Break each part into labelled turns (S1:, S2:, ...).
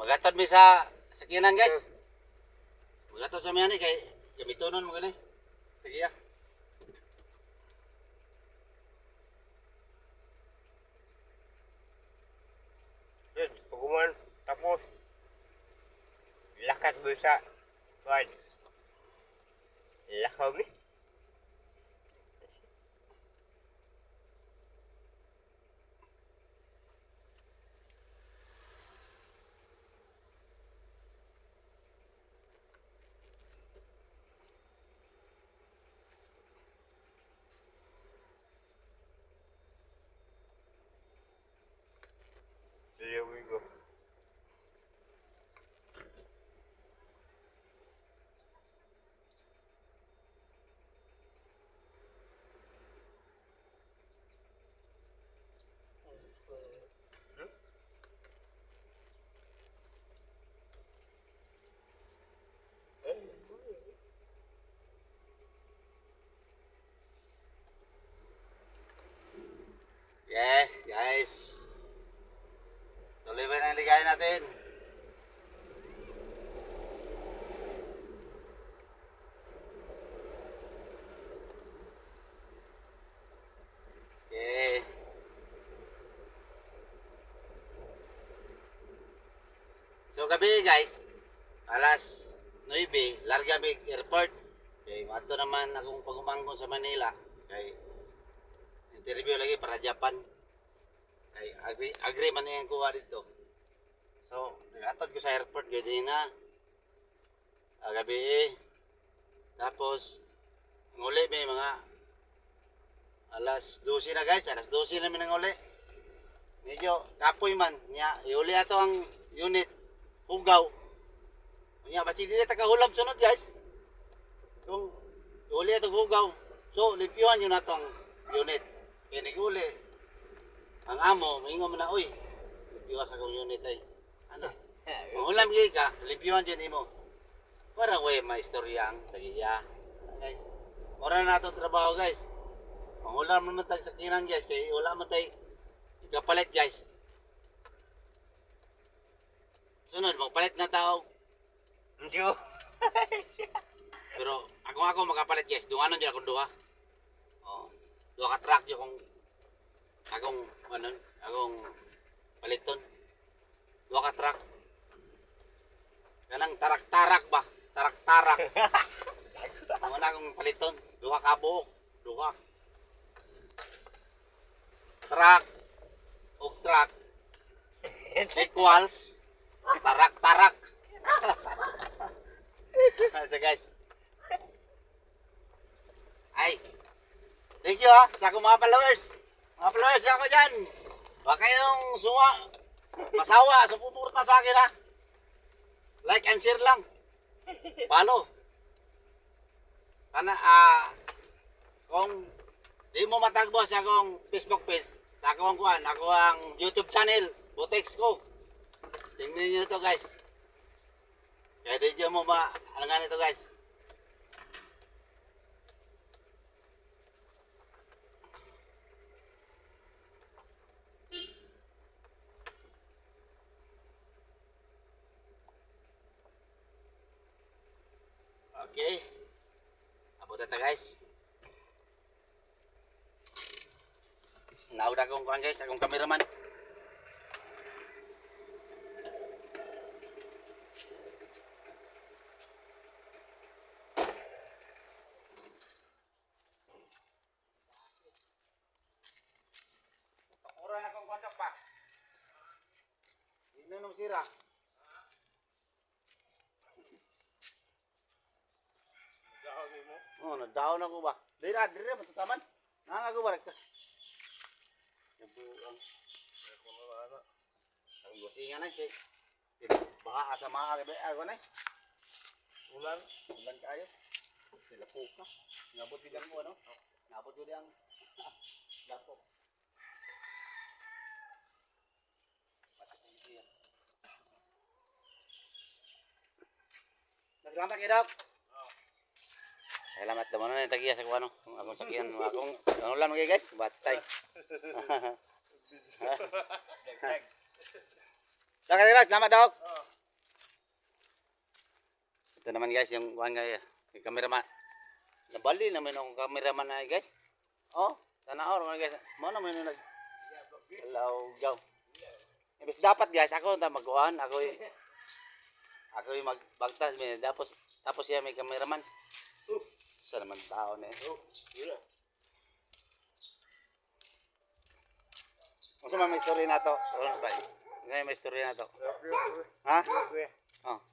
S1: Magatod mi sa sakinan guys. Magatod sa miyani kay gamitonon mo gani. Sige ya.
S2: Pagkuman, tapos lakad mo sa kuan. Lakaw mi. There we go.
S1: Yeah, guys. Tuloy ba ang ligayan natin? Okay. So gabi guys, alas 9, larga mi airport. Okay, mato naman akong pagumangkon sa Manila. Kay interview lagi para Japan. Kay agree man yang kuha dito. So, nagatod ko sa airport gadi na. Gabi. Tapos nguli may mga alas 12 na guys, alas 12 na mi nang uli. Medyo kapoy man niya, iuli ato ang unit Hugaw. Nya basi dili ta kahulam sunod guys. Kung iuli ato Hugaw, so lipyuhan yun nato ang unit. Kaya nag-uli ang amo, maingon mo na, uy, lipyuhan sa kong unit ay. Ano? Mahulam gay ka, lipyuhan dyan mo. Para way maistoryang tagiya. Guys, ora na nato trabaho guys. Mangulam naman tayo sa kinan guys, kaya wala man tayo ikapalit guys. Sunod, magpalit na tao.
S2: Hindi.
S1: Pero ako makapalit guys, dunganon dyan akong duha. Oh, duha ka truck dyan akong paliton. Duha ka truck. Kanang tarak-tarak ba? Tarak-tarak. Ang na akong paliton. Duha ka buok. Duha. Truck. Og truck. Equals. Tarak-tarak. So guys. Ay. Thank you sa akong mga followers. Mga followers ako dyan. Baka kayong suwa. Masawa. Sumupurta sa akin ha. Like and share lang. Paano? Kung di mo matagbo sa akong Facebook page, sa akong ako ang YouTube channel, Butex ko. Tingnan niyo to guys. Kaya di mo alangan ito guys. Okay. Abot na guys. Naud akong kuhan guys, akong cameraman. Ora na akong kontak pa. Hindi na sira. Oh, nadaon ako ba? Dira matutaman. Nangago ba rekta? Nabuang. Ako na ana. Ang gosingan na kay. Baha sa mga ako na. Ulan kayo. Sila puka. Ngabot din mo ano? Ngabot din ang laptop. Salamat kay Doc. Salamat naman na tagiya sa kuano. Akong sakyan, akong ulan mga guys, batay. Salamat Doc. Ito naman guys, yung kuhan guys, yung cameraman. Nabali naman yung cameraman na guys. Oh, tanaw mga guys. Mo naman yung gaw. Ibig dapat guys, ako na magkuhan, ako yung magbagtas tapos siya may cameraman. Sa naman tao na eh. Kung may story na to, ngayon may story na to. Ha? Oh.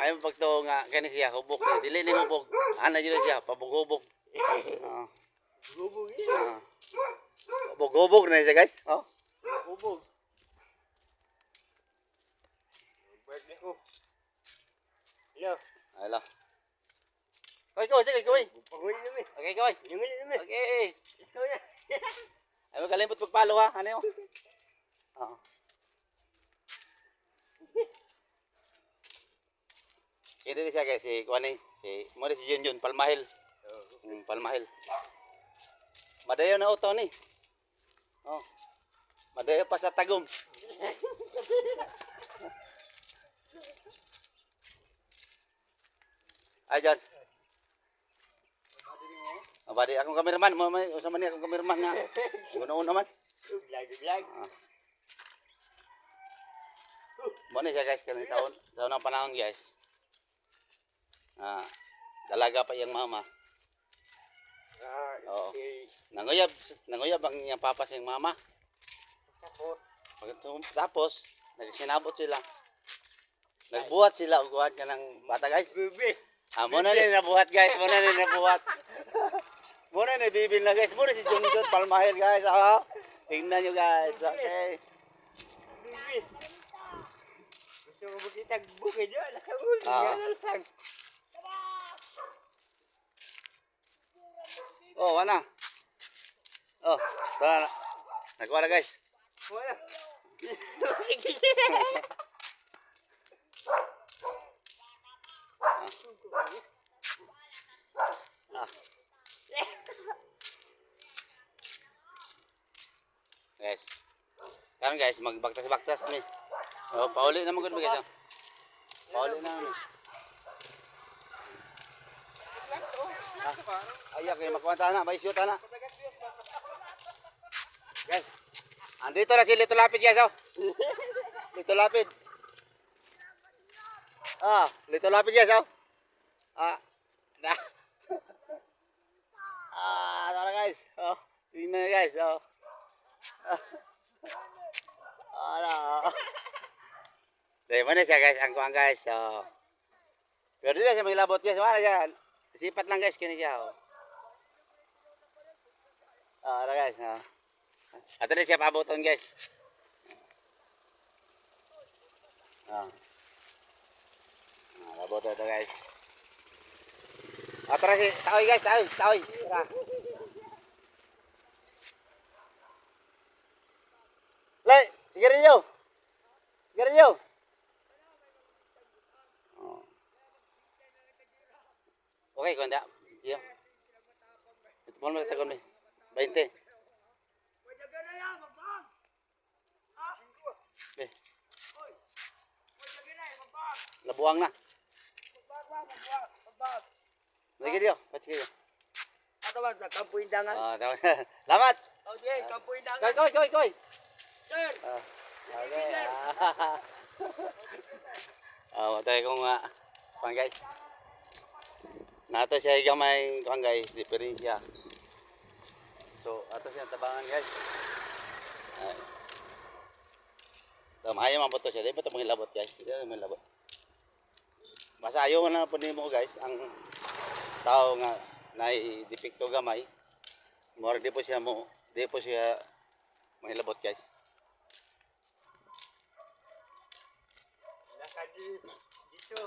S1: Ayaw pag to nga kani siya hubog ni dili ni hubog. Ana jud siya pabog-hubog. Oh.
S2: Hubog
S1: Hubog na siya guys. Oh.
S2: Hubog. Birthday ko. Hello.
S1: Hello. Koy, sige, koy.
S2: Pagoy namin.
S1: Okay, koy.
S2: Nyungin namin.
S1: Okay.
S2: Ikaw na.
S1: Ayaw kalimpot pagpalo ha. Ano yun? Oo. Kaya din siya guys, si Kuwani, si Junjun, Palmahil. Palmahil. Madayo na uto ni. Oh. Madayo pa sa tagum. Ay, John. Abadi akong cameraman, mo may usama ni akong cameraman nga. Una-una man.
S2: Vlog.
S1: Mo ni siya guys kanina sa unang panahon guys. Dalaga pa iyang mama. Oo. Nanguyab ang iyang papa sa iyang mama. Tapos nagsinabot sila. Nagbuhat sila og kuhan ka ng bata guys. Mo na rin nabuhat guys, mo na rin nabuhat. Mo na bibil na guys, mo na si Junjun Palmahil guys. Tingnan nyo guys, okay.
S2: Gusto mo makita bukid yun?
S1: Oh, wala. Oh, tara na. Nagkuha na guys.
S2: Wala.
S1: Guys. Karon guys, magbaktas-baktas kami. Oh, pauli na mo gud guys. Pauli na kami. Ayak kay makwanta na, may shoot na. Guys. Andito na si Lito Lapid guys, oh. Lito Lapid. Lito Lapid guys, oh. Tara guys. Oh, tingnan guys, oh. Dahil mana siya guys, ang kuang guys. Pero dito siya may labot guys, wala siya. Sipat lang guys, kini siya. Ano guys. Ato na siya pabuton guys. Labot ito guys. Tara si, taoy guys, taoy. Tara. Lay, sigarilyo. Okay, kung hindi. Iyo. Ito mo naman tagon ni. 20. Eh. Nabuang na. Lagi dia, pachi dia.
S2: Ato ba sa Kampo Indangan?
S1: Tama. Salamat.
S2: Okay, Kampo Indangan.
S1: Koy.
S2: Sir.
S1: Okay. Matay ko nga. Pang guys. Nato siya gamay kung guys, diferensya. So, ato siya tabangan guys. Maya man po to siya. Di ba ito mga labot guys? Di ba mga labot? Basta ayaw na po mo guys. Ang tao nga na-depekto gamay. Mora di po siya mga labot guys.
S2: Dito.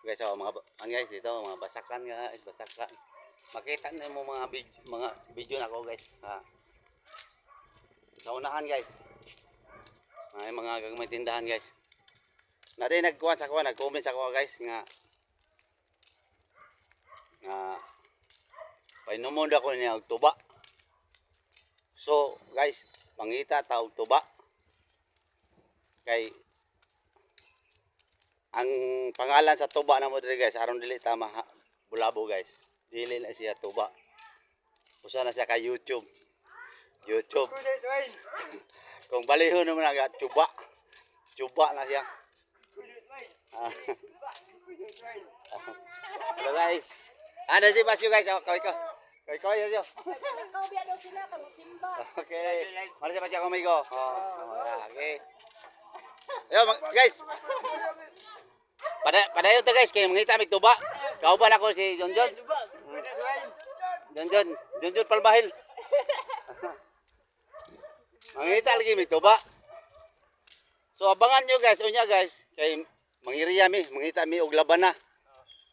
S1: Guys, mga guys dito, mga basakan guys, basakan. Makita na mo mga video nako guys. Sa unahan guys. May mga gagmay tindahan guys. Na din nagkuha sa kuha, nag-comment sa kuha guys nga painomon ako niya og tuba. So guys, mangita ta og tuba. Kay ang pangalan sa tuba na mo diri guys, aron dili tama bulabo guys. Dili na siya tuba. Usa na siya ka YouTube. YouTube.
S2: Kulit, Wayne.
S1: Kung balihon naman aga tuba. Tuba na siya.
S2: Kulit, Wayne.
S1: Ah.
S2: Kulit, Wayne.
S1: Hello guys. Ano si Basyo guys? Oh, koy. Koy yo.
S3: Nakaw biya daw sila pag simba.
S1: Okay. Mano si Basyo kumigo. Okay. Yo guys. Padayon to guys kay mangita mig tuba. Kauban ako si Jonjon.
S2: Kulit, Wayne.
S1: Jonjon Palbahil. Mangita lagi mig tuba. So abangan nyo guys, unya guys, kay mangiriya mi, mangita mi og laban na.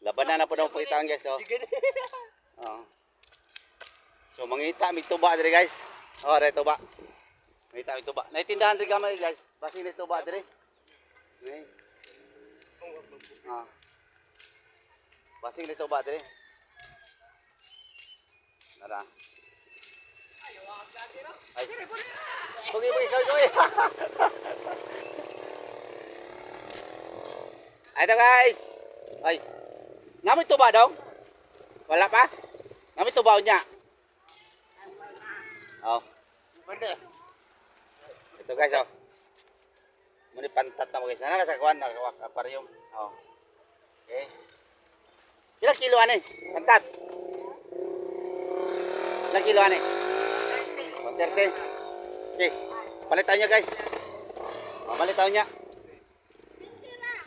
S1: Laban na po na pakitaan guys, oh. Oh. So mangita mi tuba dire guys. Oh, re tuba. Mangita mi tuba. Naitindahan din gamay guys. Basi ni tuba dire. Ni. Ah. Basi ni tuba dire. Nara. Ay. Pugi, koy. Ay ito guys. Ay. Namin tuba daw? Wala pa? Namin tuba niya. Oh.
S2: Banda.
S1: Ito guys oh. Muni pantat na mo guys. Nana sa kuan aquarium. Oh. Okay. Ilang kilo ani? Pantat. Ilang kilo ani? 130. Okay. Palitan niya guys. Oh, palitan niya.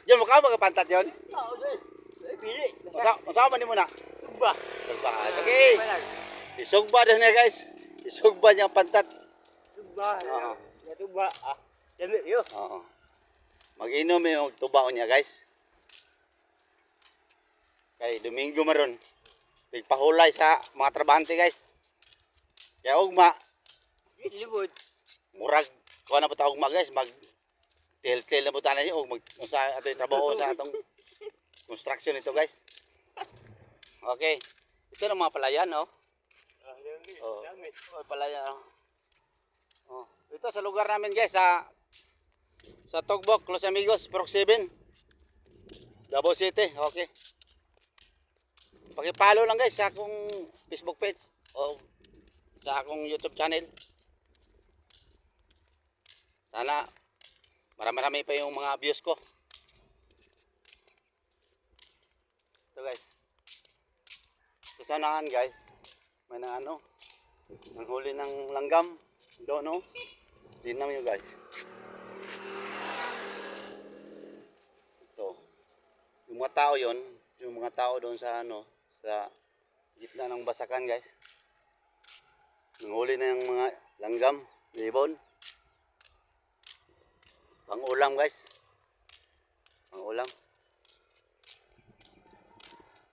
S1: Yon mo ka pantat yon?
S2: Oo, Wayne. Ay, pili.
S1: Usaha man ni mo na.
S2: Tumba.
S1: Sugba. Okay. Isugba daw niya guys. Isugba niya ang pantat.
S2: Tumba.
S1: Oo.
S2: Ya tumba. Ah. Dami, yo.
S1: Oo. Mag-inom yung tubaon niya guys. Kay Domingo maron. Tigpahulay sa mga trabahante guys. Kaya ugma,
S2: Libod.
S1: murag kuha na po ta ugma guys. Mag tel na po tayo niyo. Mag sa ato yung trabaho sa atong construction ito guys. Okay. Ito na mga palayan oh. Oh.
S2: Dami.
S1: Oh, palayan oh. Oh. Ito sa lugar namin guys sa Togbok, Los Amigos, Proc 7. Davao City, okay. Paki-follow lang guys sa akong Facebook page o sa akong YouTube channel. Sana marami pa yung mga views ko. Ito guys. Ito sanahan guys. May na ano, ang huli ng langgam. Doon no. Dinam yun guys. Ito. Yung mga tao yon, yung mga tao doon sa ano, sa gitna ng basakan guys. Nanghuli na yung mga langgam, libon. Pang-ulam guys. Pang-ulam.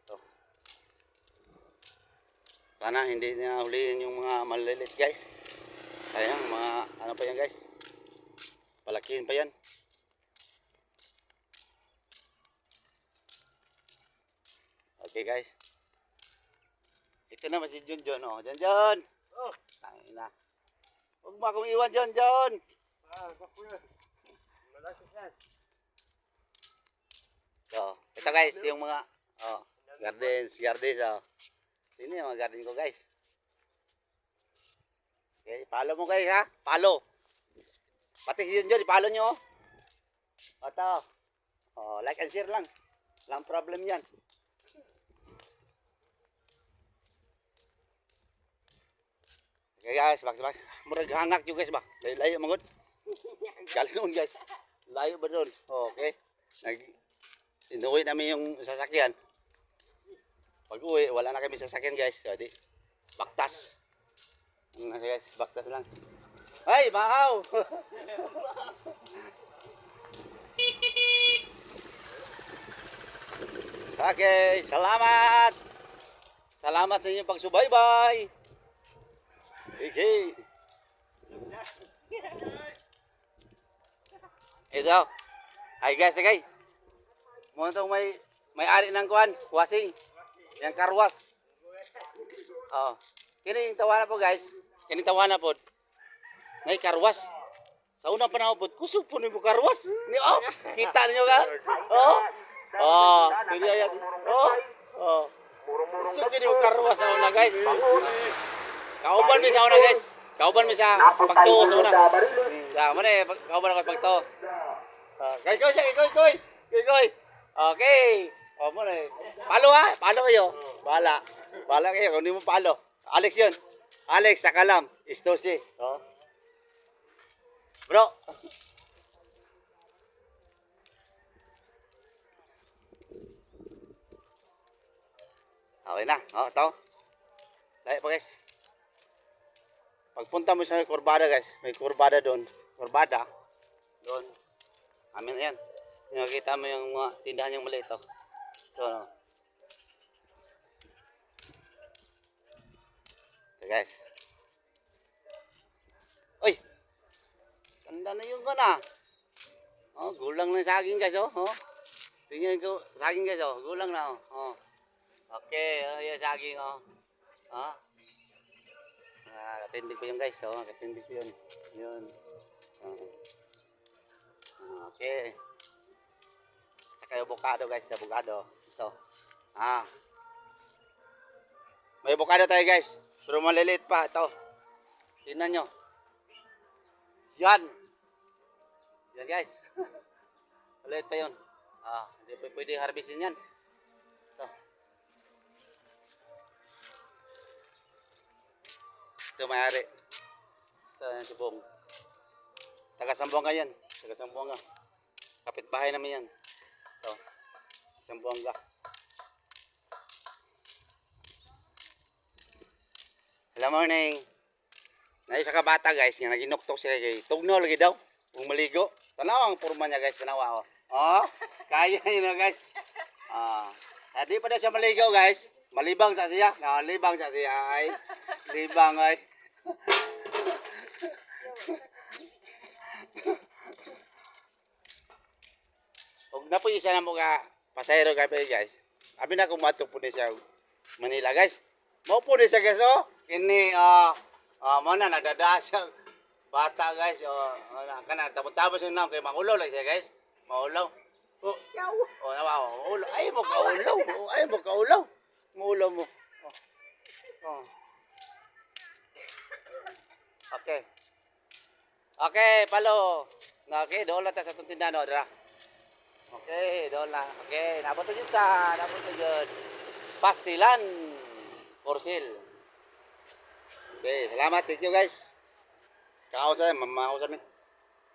S1: Ito. Sana hindi na huliin yung mga maliliit guys. Ayan, mga ano pa yan guys. Palakihin pa yan. Okay guys. Ito naman si Junjun oh. Junjun.
S2: Oh.
S1: Tangina. Huwag mo akong iwan Junjun.
S2: Ah, kapuya. Malakas yan.
S1: So, ito guys yung mga gardens oh. Sino yung mga garden ko guys? Okay, follow mo guys ha. Follow. Pati si Junjun, i-follow nyo oh. Ito. Oh, like and share lang. Walang problem yan. Okay guys, bak. Murag hangak yung guys ba? Layo mangod. Galson guys. Layo ba doon? Okay. Inuwi namin yung sasakyan. Pag uwi, wala na kami sasakyan guys. Jadi, baktas. Guys, baktas lang. Ay, mahaw! Okay, salamat! Salamat sa inyong pagsubaybay! Okay. Ito. Hi guys, guys. Mo tong may-ari ng kuan, wasing. Yang karwas. Oh. Kini tawana po guys. Kini tawana po. May karwas Sa unang panahon po, kusog po ni Bukarwas. Ni oh, kita niyo ka? Oh. Oh, pili yan. Oh. Oh. Kusog ni Bukarwas sa una, guys. Kauban mi sa una, guys. Kauban mi sa pagtuo sa una. Ya, mana kauban ako pagtuo. Kay koy siya, koy. Okay. Oh, mo na. Palo ha, palo kayo. Bala kayo kung hindi mo palo. Alex 'yun. Alex sa kalam, Istosi. Oh. Bro. Okay na. Oh, to. Dahil pa guys. Pagpunta mo sa may kurbada guys, may kurbada doon. Kurbada. Doon. Amin yan. Yung nakita mo yung mga tindahan yung maliit. Ito. No? Ito guys. Uy! Tanda na yung gana. Oh, gulang na yung saging guys. Oh. Tingnan ko saging guys. Oh. Gulang na. Oh. Okay. Oh, yung saging. Oh. Oh. Katindig ko yun guys. Oh. Katindig ko yun. Yun. Okay. Saka yung avocado guys. Avocado. Ito. May avocado tayo guys. Pero maliliit pa. Ito. Tingnan nyo. Yan. Yan guys. Maliit pa yun. Hindi pa pwede harvestin yan. Ito. Ito mayari. Ito yung subong. Taga-Sambuanga yan. Taga-Sambuanga. Kapitbahay namin yan. Ito. Sambuanga. Hello morning. Na isa ka bata guys, nga naginuktok siya kay tugno lagi daw. Kung maligo. Tanaw ang porma niya guys, tanawa oh. Oh, kaya yun na guys. Di pa daw siya maligo guys. Malibang sa siya. Malibang sa siya ay. Libang ay. Huwag na po isa na mo ka pasayro kayo guys. Abi na kumatok po na siya Manila guys. Mau po na siya guys oh. Kini mana nagdada siya bata guys. Kana tabo-tabo siya na kay maulaw lang siya guys. Maulaw. Oh. Nawa. Ulo. Ay mo ka ulaw. Ay mo ka ulaw. Maulaw mo. Oh. Okay. Okay, palo. Okay, doon lang ta sa tindahan no, dira. Okay, doon lang. Okay, nabot na dyan. Nabot na dyan. Pastilan. For sale. Okay, salamat. Thank you guys. Kakausap, mamausap eh.